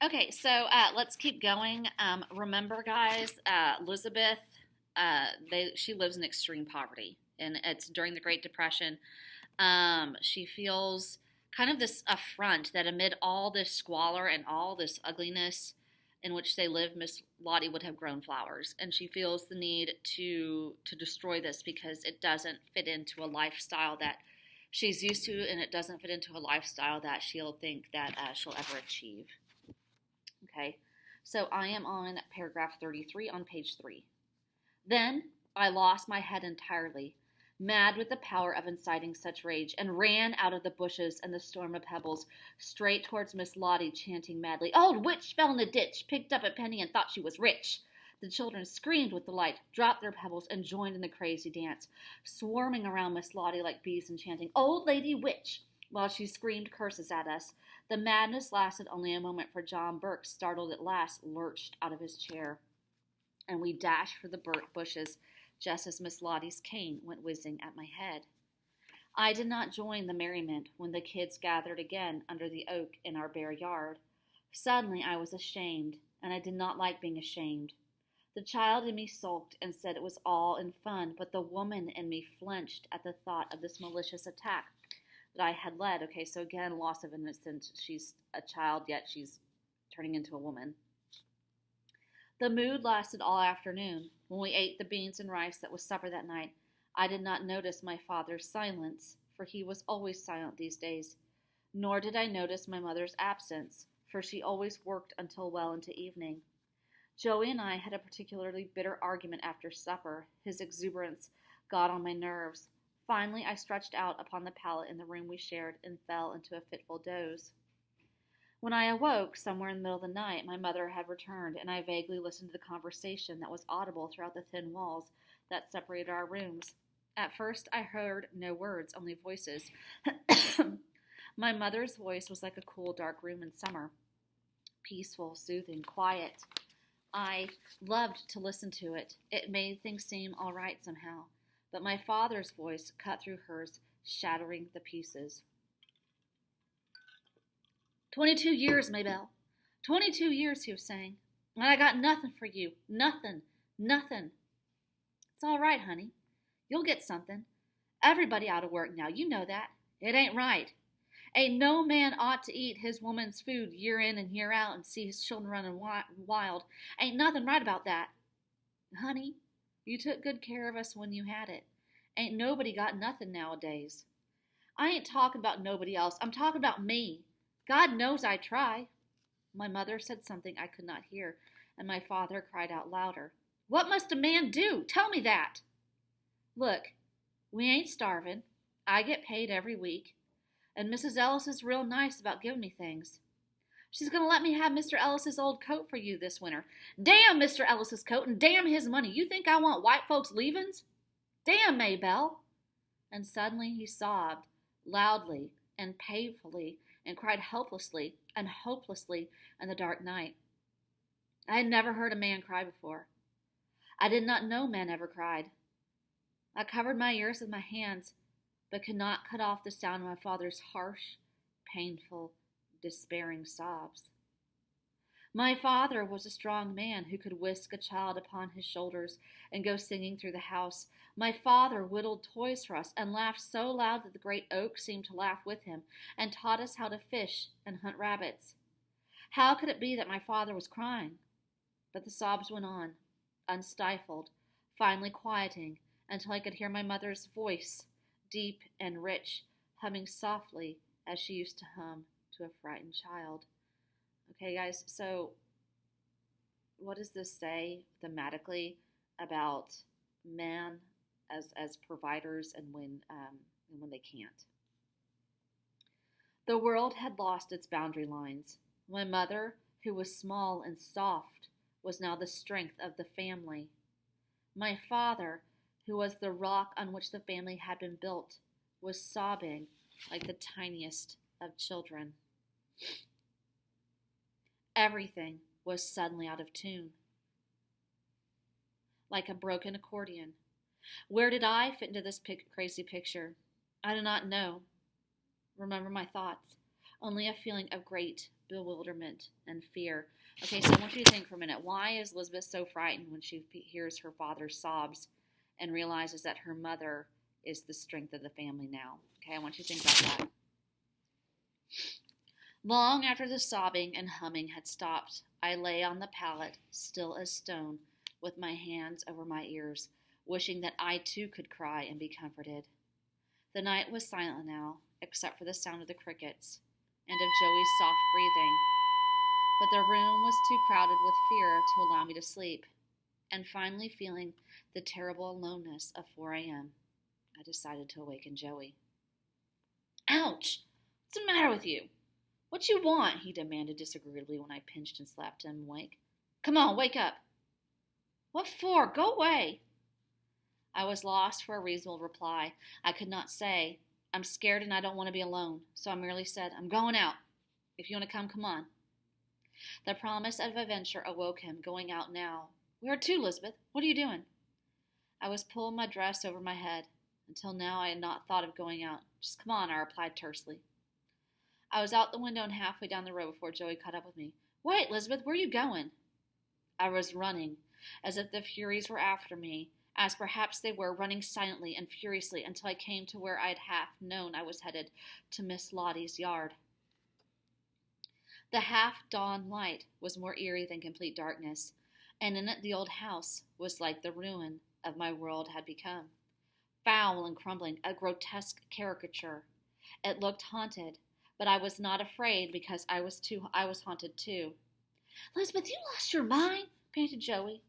Okay, so let's keep going. Remember, guys, Elizabeth, she lives in extreme poverty, and it's during the Great Depression. She feels kind of this affront that amid all this squalor and all this ugliness in which they live, Miss Lottie would have grown flowers, and she feels the need to destroy this because it doesn't fit into a lifestyle that she's used to, and it doesn't fit into a lifestyle that she'll think that she'll ever achieve. Okay, so I am on paragraph 33 on page 3. Then I lost my head entirely, mad with the power of inciting such rage, and ran out of the bushes and the storm of pebbles, straight towards Miss Lottie, chanting madly, "Old witch fell in the ditch, picked up a penny and thought she was rich." The children screamed with delight, dropped their pebbles, and joined in the crazy dance, swarming around Miss Lottie like bees and chanting, "Old lady witch," while she screamed curses at us. The madness lasted only a moment, for John Burke, startled at last, lurched out of his chair, and we dashed for the bushes just as Miss Lottie's cane went whizzing at my head. I did not join the merriment when the kids gathered again under the oak in our bare yard. Suddenly I was ashamed, and I did not like being ashamed. The child in me sulked and said it was all in fun, but the woman in me flinched at the thought of this malicious attack that I had led. Okay, so again, loss of innocence. She's a child, yet she's turning into a woman. The mood lasted all afternoon. When we ate the beans and rice that was supper that night, I did not notice my father's silence, for he was always silent these days. Nor did I notice my mother's absence, for she always worked until well into evening. Joey and I had a particularly bitter argument after supper. His exuberance got on my nerves. Finally, I stretched out upon the pallet in the room we shared and fell into a fitful doze. When I awoke, somewhere in the middle of the night, my mother had returned, and I vaguely listened to the conversation that was audible throughout the thin walls that separated our rooms. At first, I heard no words, only voices. My mother's voice was like a cool, dark room in summer, peaceful, soothing, quiet. I loved to listen to it. It made things seem all right somehow. But my father's voice cut through hers, shattering the pieces. 22 years, Maybelle. 22 years, he was saying. And I got nothing for you. Nothing. Nothing. It's all right, honey. You'll get something. Everybody out of work now. You know that. It ain't right. Ain't no man ought to eat his woman's food year in and year out and see his children running wild. Ain't nothing right about that. Honey, you took good care of us when you had it. Ain't nobody got nothing nowadays. I ain't talking about nobody else. I'm talking about me. God knows I try. My mother said something I could not hear, and my father cried out louder. What must a man do? Tell me that. Look, we ain't starving. I get paid every week, and Mrs. Ellis is real nice about giving me things. She's going to let me have Mr. Ellis's old coat for you this winter. Damn Mr. Ellis's coat and damn his money. You think I want white folks' leavings? Damn, Maybelle. And suddenly he sobbed, loudly and painfully, and cried helplessly and hopelessly in the dark night. I had never heard a man cry before. I did not know men ever cried. I covered my ears with my hands, but could not cut off the sound of my father's harsh, painful, despairing sobs. My father was a strong man who could whisk a child upon his shoulders and go singing through the house. My father whittled toys for us and laughed so loud that the great oak seemed to laugh with him, and taught us how to fish and hunt rabbits. How could it be that my father was crying? But the sobs went on, unstifled, finally quieting until I could hear my mother's voice, deep and rich, humming softly as she used to hum to a frightened child. Okay, guys, so what does this say thematically about men as providers and when they can't? The world had lost its boundary lines. My mother, who was small and soft, was now the strength of the family. My father, who was the rock on which the family had been built, was sobbing like the tiniest of children. Everything was suddenly out of tune, like a broken accordion. Where did I fit into this crazy picture? I do not know. Remember my thoughts. only a feeling of great bewilderment and fear. Okay, so I want you to think for a minute. Why is Elizabeth so frightened when she hears her father's sobs and realizes that her mother is the strength of the family now? Okay, I want you to think about that. Long after the sobbing and humming had stopped, I lay on the pallet, still as stone, with my hands over my ears, wishing that I too could cry and be comforted. The night was silent now, except for the sound of the crickets and of Joey's soft breathing, but the room was too crowded with fear to allow me to sleep, and finally feeling the terrible aloneness of 4 a.m., I decided to awaken Joey. Ouch! What's the matter with you? What you want? He demanded disagreeably when I pinched and slapped him awake. Come on, wake up. What for? Go away. I was lost for a reasonable reply. I could not say, I'm scared and I don't want to be alone, so I merely said, I'm going out. If you want to come, come on. The promise of adventure awoke him, going out now. Where to, Elizabeth? What are you doing? I was pulling my dress over my head. Until now I had not thought of going out. Just come on, I replied tersely. I was out the window and halfway down the road before Joey caught up with me. Wait, Elizabeth, where are you going? I was running, as if the Furies were after me, as perhaps they were, running silently and furiously until I came to where I had half known I was headed, to Miss Lottie's yard. The half-dawn light was more eerie than complete darkness, and in it the old house was like the ruin of my world had become. Foul and crumbling, a grotesque caricature. It looked haunted, but I was not afraid because I was haunted too. Elizabeth, you lost your mind, panted Joey.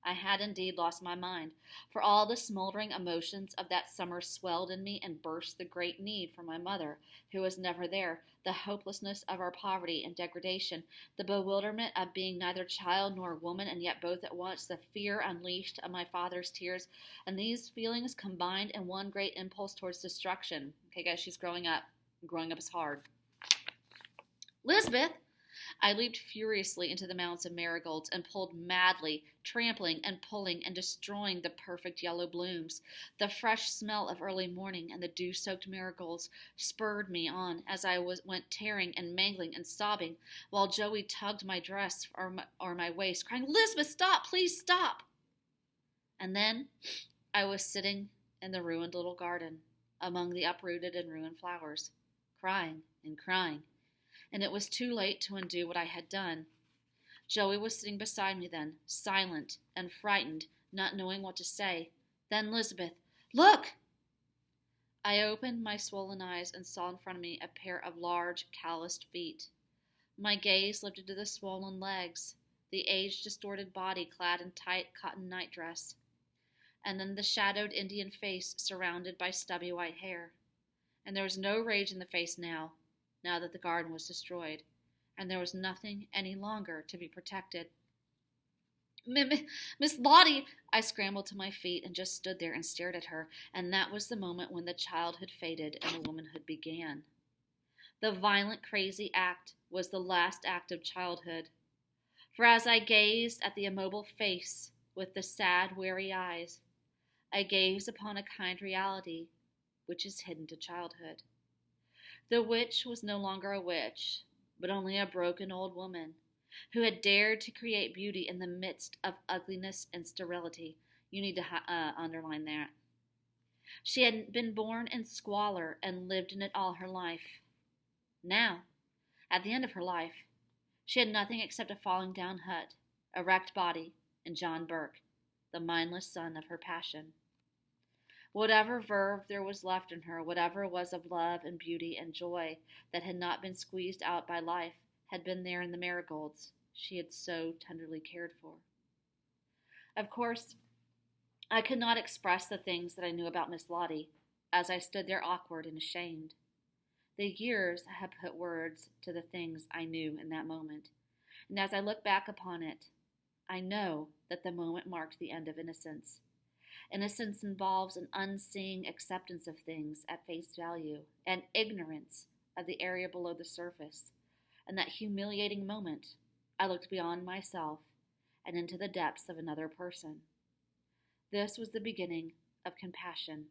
I had indeed lost my mind, for all the smoldering emotions of that summer swelled in me and burst the great need for my mother, who was never there, the hopelessness of our poverty and degradation, the bewilderment of being neither child nor woman, and yet both at once, the fear unleashed of my father's tears, and these feelings combined in one great impulse towards destruction. Okay, guys, she's growing up. Growing up is hard. Elizabeth! I leaped furiously into the mounds of marigolds and pulled madly, trampling and pulling and destroying the perfect yellow blooms. The fresh smell of early morning and the dew-soaked marigolds spurred me on as I went tearing and mangling and sobbing, while Joey tugged my dress or my waist, crying, Elizabeth, stop! Please stop! And then I was sitting in the ruined little garden, among the uprooted and ruined flowers, crying and crying. And it was too late to undo what I had done. Joey was sitting beside me then, silent and frightened, not knowing what to say. Then Elizabeth, look! I opened my swollen eyes and saw in front of me a pair of large, calloused feet. My gaze lifted to the swollen legs, the age-distorted body clad in tight cotton nightdress, and then the shadowed Indian face surrounded by stubby white hair. And there was no rage in the face now that the garden was destroyed, and there was nothing any longer to be protected. Miss Lottie! I scrambled to my feet and just stood there and stared at her, and that was the moment when the childhood faded and the womanhood began. The violent, crazy act was the last act of childhood, for as I gazed at the immobile face with the sad, weary eyes, I gazed upon a kind reality which is hidden to childhood. The witch was no longer a witch, but only a broken old woman who had dared to create beauty in the midst of ugliness and sterility. You need to underline that. She had been born in squalor and lived in it all her life. Now, at the end of her life, she had nothing except a falling down hut, a wrecked body, and John Burke, the mindless son of her passion. Whatever verve there was left in her, whatever was of love and beauty and joy that had not been squeezed out by life, had been there in the marigolds she had so tenderly cared for. Of course, I could not express the things that I knew about Miss Lottie, as I stood there awkward and ashamed. The years had put words to the things I knew in that moment, and as I look back upon it, I know that the moment marked the end of innocence. Innocence involves an unseeing acceptance of things at face value and ignorance of the area below the surface. In that humiliating moment, I looked beyond myself and into the depths of another person. This was the beginning of compassion,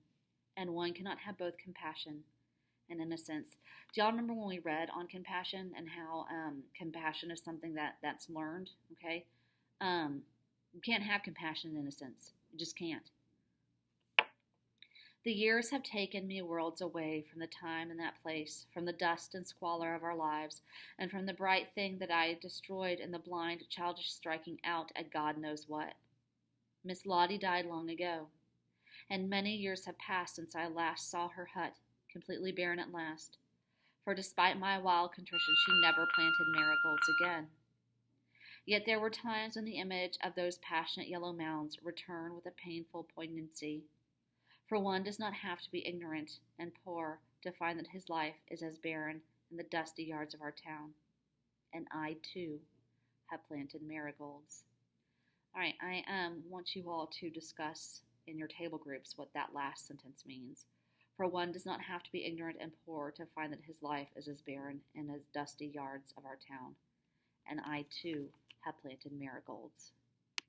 and one cannot have both compassion and innocence. Do y'all remember when we read on compassion and how compassion is something that's learned? Okay, you can't have compassion and innocence. You just can't. The years have taken me worlds away from the time and that place, from the dust and squalor of our lives, and from the bright thing that I destroyed in the blind, childish striking out at God knows what. Miss Lottie died long ago, and many years have passed since I last saw her hut, completely barren at last. For despite my wild contrition, she never planted marigolds again. Yet there were times when the image of those passionate yellow mounds returned with a painful poignancy. For one does not have to be ignorant and poor to find that his life is as barren in the dusty yards of our town. And I, too, have planted marigolds. All right, I want you all to discuss in your table groups what that last sentence means. For one does not have to be ignorant and poor to find that his life is as barren in the dusty yards of our town. And I, too, have planted marigolds.